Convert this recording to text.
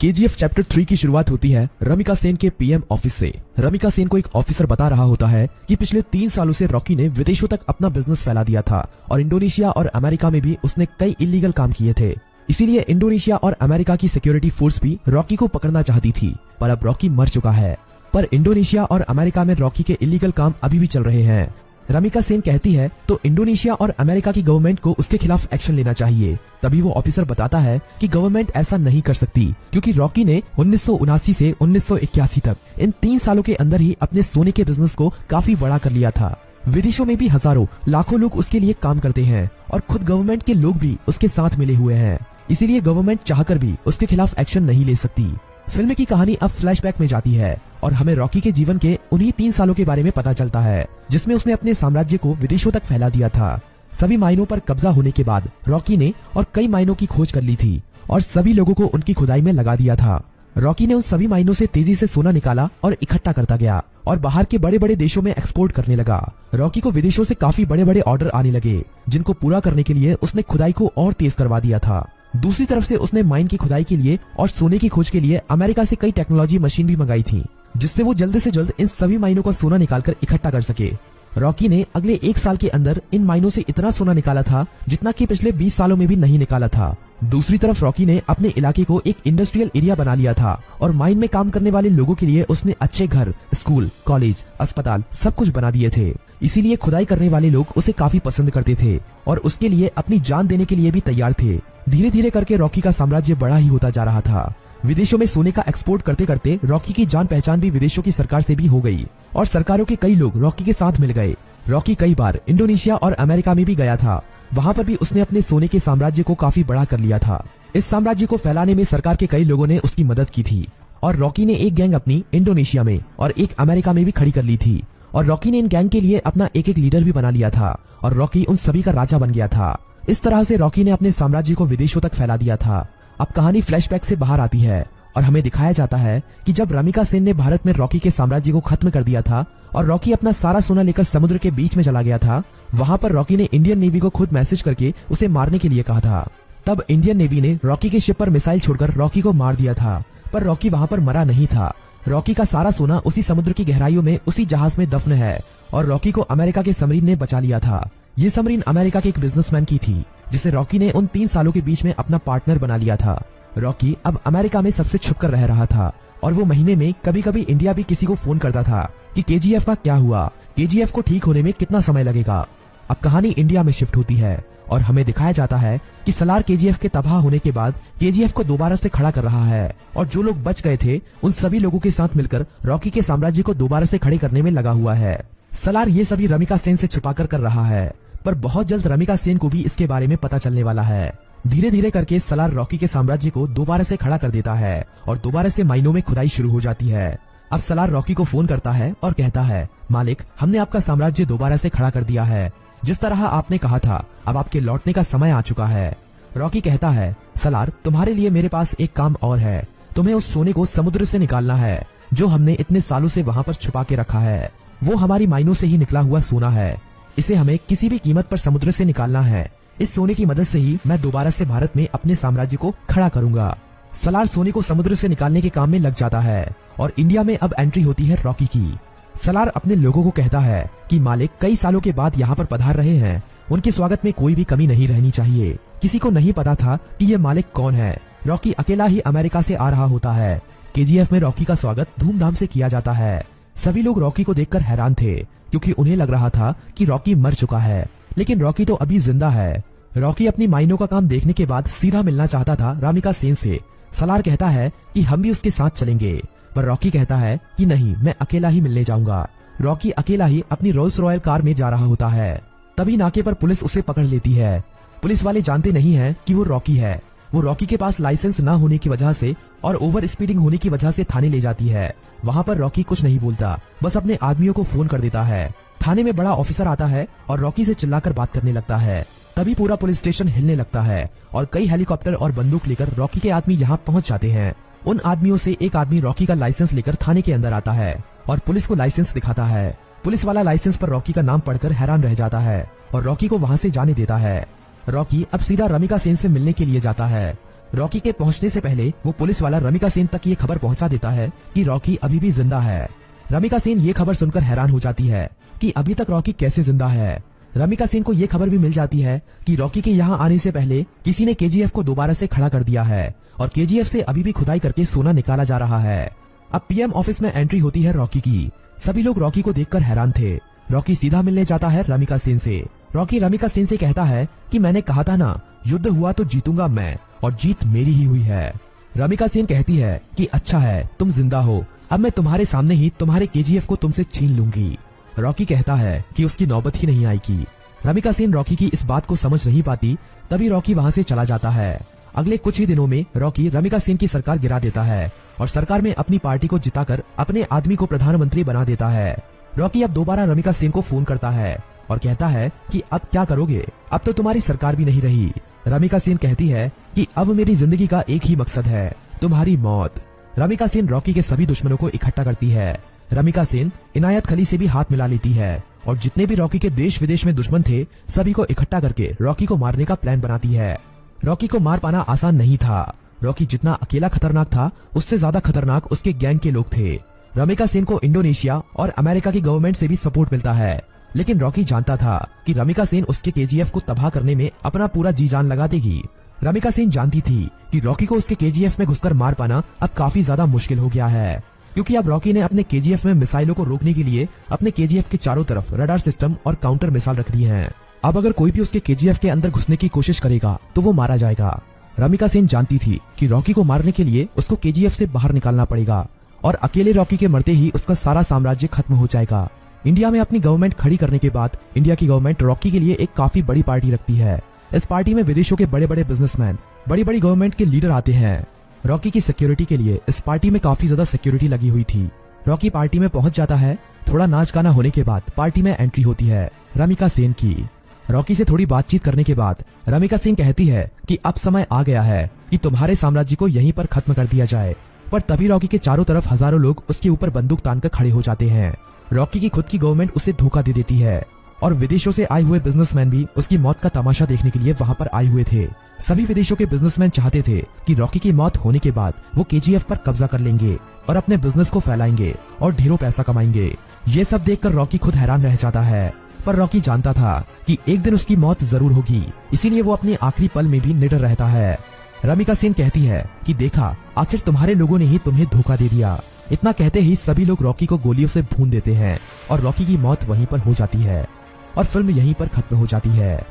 KGF chapter 3 की शुरुआत होती है रमिका सेन के पीएम ऑफिस से। रमिका सेन को एक ऑफिसर बता रहा होता है कि पिछले 3 सालों से रॉकी ने विदेशों तक अपना बिजनेस फैला दिया था और इंडोनेशिया और अमेरिका में भी उसने कई इलीगल काम किए थे। इसीलिए इंडोनेशिया और अमेरिका की सिक्योरिटी फोर्स भी रॉकी को पकड़ना चाहती थी, पर अब रॉकी मर चुका है। पर इंडोनेशिया और अमेरिका में रॉकी के इलीगल काम अभी भी चल रहे हैं। रमिका सेन कहती है तो इंडोनेशिया और अमेरिका की गवर्नमेंट को उसके खिलाफ एक्शन लेना चाहिए। तभी वो ऑफिसर बताता है कि गवर्नमेंट ऐसा नहीं कर सकती, क्योंकि रॉकी ने 1979 से 1981 तक इन 3 सालों के अंदर ही अपने सोने के बिजनेस को काफी बड़ा कर लिया था। विदेशों में भी हजारों लाखों लोग उसके लिए काम करते हैं और खुद गवर्नमेंट के लोग भी उसके साथ मिले हुए हैं। इसीलिए गवर्नमेंट चाहकर भी उसके खिलाफ एक्शन नहीं ले सकती। फिल्म की कहानी अब फ्लैशबैक में जाती है और हमें रॉकी के जीवन के उन्हीं 3 सालों के बारे में पता चलता है, जिसमें उसने अपने साम्राज्य को विदेशों तक फैला दिया था। सभी माइनों पर कब्जा होने के बाद रॉकी ने और कई माइनों की खोज कर ली थी और सभी लोगों को उनकी खुदाई में लगा दिया था। रॉकी ने उन सभी माइनों से तेजी से सोना निकाला और इकट्ठा करता गया और बाहर के बड़े बड़े देशों में एक्सपोर्ट करने लगा। रॉकी को विदेशों से काफी बड़े बड़े ऑर्डर आने लगे, जिनको पूरा करने के लिए उसने खुदाई को और तेज करवा दिया था। दूसरी तरफ से उसने माइन की खुदाई के लिए और सोने की खोज के लिए अमेरिका से कई टेक्नोलॉजी मशीन भी मंगाई थी, जिससे वो जल्द से जल्द इन सभी माइनों का सोना निकालकर इकट्ठा कर सके। रॉकी ने अगले 1 साल के अंदर इन माइनों से इतना सोना निकाला था जितना कि पिछले 20 सालों में भी नहीं निकाला था। दूसरी तरफ रॉकी ने अपने इलाके को एक इंडस्ट्रियल एरिया बना लिया था और माइन में काम करने वाले लोगों के लिए उसने अच्छे घर, स्कूल, कॉलेज, अस्पताल सब कुछ बना दिए थे। इसीलिए खुदाई करने वाले लोग उसे काफी पसंद करते थे और उसके लिए अपनी जान देने के लिए भी तैयार थे। धीरे धीरे करके रॉकी का साम्राज्य बड़ा ही होता जा रहा था। विदेशों में सोने का एक्सपोर्ट करते करते रॉकी की जान पहचान भी विदेशों की सरकार से भी हो गई और सरकारों के कई लोग रॉकी के साथ मिल गए। रॉकी कई बार इंडोनेशिया और अमेरिका में भी गया था। वहाँ पर भी उसने अपने सोने के साम्राज्य को काफी बड़ा कर लिया था। इस साम्राज्य को फैलाने में सरकार के कई लोगों ने उसकी मदद की थी और रॉकी ने एक गैंग अपनी इंडोनेशिया में और एक अमेरिका में भी खड़ी कर ली थी और रॉकी ने इन गैंग के लिए अपना एक एक लीडर भी बना लिया था और रॉकी उन सभी का राजा बन गया था। इस तरह से रॉकी ने अपने साम्राज्य को विदेशों तक फैला दिया था। अब कहानी फ्लैशबैक से बाहर आती है और हमें दिखाया जाता है कि जब रमिका सेन ने भारत में रॉकी के साम्राज्य को खत्म कर दिया था और रॉकी अपना सारा सोना लेकर समुद्र के बीच में चला गया था, वहाँ पर रॉकी ने इंडियन नेवी को खुद मैसेज करके उसे मारने के लिए कहा था। तब इंडियन नेवी ने रॉकी के शिप पर मिसाइल छोड़कर रॉकी को मार दिया था, पर रॉकी वहाँ पर मरा नहीं था। रॉकी का सारा सोना उसी समुद्र की गहराइयों में उसी जहाज में दफन है और रॉकी को अमेरिका के सबमरीन ने बचा लिया था। ये सबमरीन अमेरिका के एक बिजनेसमैन की थी, जिसे रॉकी ने उन 3 सालों के बीच में अपना पार्टनर बना लिया था। रॉकी अब अमेरिका में सबसे छुपकर रह रहा था और वो महीने में कभी कभी इंडिया भी किसी को फोन करता था कि केजीएफ का क्या हुआ, केजीएफ को ठीक होने में कितना समय लगेगा। अब कहानी इंडिया में शिफ्ट होती है और हमें दिखाया जाता है कि सलार केजीएफ के तबाह होने के बाद केजीएफ को दोबारा से खड़ा कर रहा है और जो लोग बच गए थे उन सभी लोगों के साथ मिलकर रॉकी के साम्राज्य को दोबारा से खड़े करने में लगा हुआ है। सलार ये सभी रमिका सेन से छुपाकर कर रहा है, पर बहुत जल्द रमिका सेन को भी इसके बारे में पता चलने वाला है। धीरे धीरे करके सलार रॉकी के साम्राज्य को दोबारा से खड़ा कर देता है और दोबारा से माइनों में खुदाई शुरू हो जाती है। अब सलार रॉकी को फोन करता है और कहता है, मालिक, हमने आपका साम्राज्य दोबारा से खड़ा कर दिया है। जिस तरह आपने कहा था, अब आपके लौटने का समय आ चुका है। रॉकी कहता है, सलार, तुम्हारे लिए मेरे पास एक काम और है। तुम्हें उस सोने को समुद्र से निकालना है जो हमने इतने सालों से वहाँ पर छुपा के रखा है। वो हमारी माइनों से ही निकला हुआ सोना है। इसे हमें किसी भी कीमत पर समुद्र से निकालना है। इस सोने की मदद से ही मैं दोबारा से भारत में अपने साम्राज्य को खड़ा करूंगा। सलार सोने को समुद्र से निकालने के काम में लग जाता है और इंडिया में अब एंट्री होती है रॉकी की। सलार अपने लोगों को कहता है कि मालिक कई सालों के बाद यहाँ पर पधार रहे हैं, उनके स्वागत में कोई भी कमी नहीं रहनी चाहिए। किसी को नहीं पता था कि ये मालिक कौन है। रॉकी अकेला ही अमेरिका से आ रहा होता है। केजीएफ में रॉकी का स्वागत धूमधाम से किया जाता है। सभी लोग रॉकी को देखकर हैरान थे, क्योंकि उन्हें लग रहा था कि रॉकी मर चुका है, लेकिन रॉकी तो अभी जिंदा है। रॉकी अपनी माइनों का काम देखने के बाद सीधा मिलना चाहता था रमिका सेन से। सलार कहता है कि हम भी उसके साथ चलेंगे, पर रॉकी कहता है कि नहीं, मैं अकेला ही मिलने जाऊंगा। रॉकी अकेला ही अपनी रोल्स रॉयल कार में जा रहा होता है। तभी नाके पर पुलिस उसे पकड़ लेती है। पुलिस वाले जानते नहीं है कि वो रॉकी है। वो रॉकी के पास लाइसेंस न होने की वजह से और ओवर स्पीडिंग होने की वजह से थाने ले जाती है। वहाँ पर रॉकी कुछ नहीं बोलता, बस अपने आदमियों को फोन कर देता है। थाने में बड़ा ऑफिसर आता है और रॉकी से चिल्लाकर बात करने लगता है। तभी पूरा पुलिस स्टेशन हिलने लगता है और कई हेलीकॉप्टर और बंदूक लेकर रॉकी के आदमी यहाँ पहुँच जाते हैं। उन आदमियों से एक आदमी रॉकी का लाइसेंस लेकर थाने के अंदर आता है और पुलिस को लाइसेंस दिखाता है। पुलिस वाला लाइसेंस पर रॉकी का नाम पढ़कर हैरान रह जाता है और रॉकी को वहाँ से जाने देता है। रॉकी अब सीधा रमिका सेन से मिलने के लिए जाता है। रॉकी के पहुंचने से पहले वो पुलिस वाला रमिका सेन तक ये खबर पहुंचा देता है कि रॉकी अभी भी जिंदा है। रमिका सेन ये खबर सुनकर हैरान हो जाती है कि अभी तक रॉकी कैसे जिंदा है। रमिका सेन को ये खबर भी मिल जाती है कि रॉकी के यहाँ आने से पहले किसी ने केजीएफ को दोबारा से खड़ा कर दिया है और केजीएफ से अभी भी खुदाई करके सोना निकाला जा रहा है। अब पीएम ऑफिस में एंट्री होती है रॉकी की। सभी लोग रॉकी को देखकर हैरान थे। रॉकी सीधा मिलने जाता है रमिका सेन से। रॉकी रमिका सेन से कहता है कि मैंने कहा था ना, युद्ध हुआ तो जीतूंगा मैं और जीत मेरी ही हुई है। रमिका सेन कहती है कि अच्छा है तुम जिंदा हो, अब मैं तुम्हारे सामने ही तुम्हारे केजीएफ को तुमसे छीन लूंगी। रॉकी कहता है कि उसकी नौबत ही नहीं आएगी। रमिका सेन रॉकी की इस बात को समझ नहीं पाती, तभी रॉकी वहाँ से चला जाता है। अगले कुछ ही दिनों में रॉकी रमिका सेन की सरकार गिरा देता है और सरकार में अपनी पार्टी को जिताकर अपने आदमी को प्रधानमंत्री बना देता है। रॉकी अब दोबारा रमिका सेन को फोन करता है और कहता है कि अब क्या करोगे, अब तो तुम्हारी सरकार भी नहीं रही। रमिका सेन कहती है कि अब मेरी जिंदगी का एक ही मकसद है, तुम्हारी मौत। रमिका सेन रॉकी के सभी दुश्मनों को इकट्ठा करती है। रमिका सेन इनायत खली से भी हाथ मिला लेती है और जितने भी रॉकी के देश विदेश में दुश्मन थे सभी को इकट्ठा करके रॉकी को मारने का प्लान बनाती है। रॉकी को मार पाना आसान नहीं था। रॉकी जितना अकेला खतरनाक था उससे ज्यादा खतरनाक उसके गैंग के लोग थे। रमिका सेन को इंडोनेशिया और अमेरिका की गवर्नमेंट से भी सपोर्ट मिलता है, लेकिन रॉकी जानता था कि रमिका सेन उसके केजीएफ को तबाह करने में अपना पूरा जी जान लगा देगी। रमिका सेन जानती थी कि रॉकी को उसके केजीएफ में घुसकर मार पाना अब काफी ज्यादा मुश्किल हो गया है, क्योंकि अब रॉकी ने अपने केजीएफ में मिसाइलों को रोकने के लिए अपने केजीएफ के चारों तरफ रडार सिस्टम और काउंटर मिसाइल रख दिए हैं। अब अगर कोई भी उसके केजीएफ के अंदर घुसने की कोशिश करेगा तो वो मारा जाएगा। रमिका सेन जानती थी कि रॉकी को मारने के लिए उसको केजीएफ से बाहर निकालना पड़ेगा और अकेले रॉकी के मरते ही उसका सारा साम्राज्य खत्म हो जाएगा। इंडिया में अपनी गवर्नमेंट खड़ी करने के बाद इंडिया की गवर्नमेंट रॉकी के लिए एक काफी बड़ी पार्टी रखती है। इस पार्टी में विदेशों के बड़े बड़े बिजनेसमैन, बड़ी बड़ी गवर्नमेंट के लीडर आते हैं। रॉकी की सिक्योरिटी के लिए इस पार्टी में काफी ज्यादा सिक्योरिटी लगी हुई थी। रॉकी पार्टी में पहुंच जाता है। थोड़ा नाच गाना होने के बाद पार्टी में एंट्री होती है रमिका सेन की। रॉकी से थोड़ी बातचीत करने के बाद रमिका सेन कहती है कि अब समय आ गया है कि तुम्हारे साम्राज्य को यहीं पर खत्म कर दिया जाए। पर तभी रॉकी के चारों तरफ हजारों लोग उसके ऊपर बंदूक तानकर खड़े हो जाते हैं। रॉकी की खुद की गवर्नमेंट उसे धोखा दे देती है और विदेशों से आए हुए बिजनेसमैन भी उसकी मौत का तमाशा देखने के लिए वहां पर आए हुए थे। सभी विदेशों के बिजनेसमैन चाहते थे कि रॉकी की मौत होने के बाद वो केजीएफ पर कब्जा कर लेंगे और अपने बिजनेस को फैलाएंगे और ढेरों पैसा कमाएंगे। ये सब देखकर रॉकी खुद हैरान रह जाता है, पर रॉकी जानता था कि एक दिन उसकी मौत जरूर होगी, इसीलिए वो अपने आखिरी पल में भी निडर रहता है। रमिका सेन कहती है कि देखा, आखिर तुम्हारे लोगों ने ही तुम्हें धोखा दे दिया। इतना कहते ही सभी लोग रॉकी को गोलियों से भून देते हैं और रॉकी की मौत वहीं पर हो जाती है और फिल्म यहीं पर खत्म हो जाती है।